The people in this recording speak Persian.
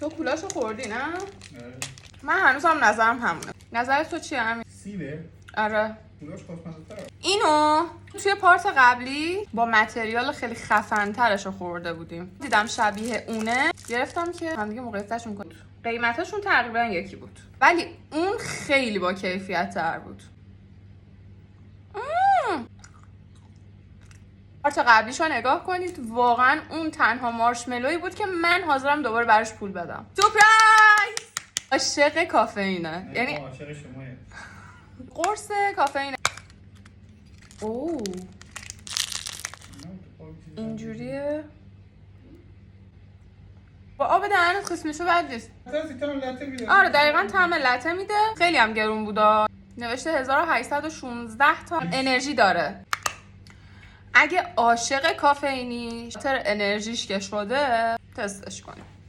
تو کولاشو خوردی نه؟ آره. من هنوزم نظرم همونه. نظر تو چیه همین؟ سیبه؟ آره. کلاش خوشمزه‌تره. اینو توی پارت قبلی با متریال خیلی خفن ترشو خورده بودیم. دیدم شبیه اونه، گرفتم که هم دیگه مقایسه‌شون کنیم. قیمتاشون تقریبا یکی بود. ولی اون خیلی با کیفیت تر بود. پارت قبلیشو نگاه کنید، واقعا اون تنها مارشملویی بود که من حاضرم دوباره براش پول بدم. سورپرایز! عاشق کافئینه. یعنی عاشق شمایه. قرص کافئینه. اوه اینجوریه. با آب دهنت خیسمیشو بد نیست. آره دقیقاً طعم لته میده. خیلی هم گرون بودا. نوشته 1816 تا انرژی داره. اگه عاشق کافئینی خاطر انرژیش که شده تستش کنید.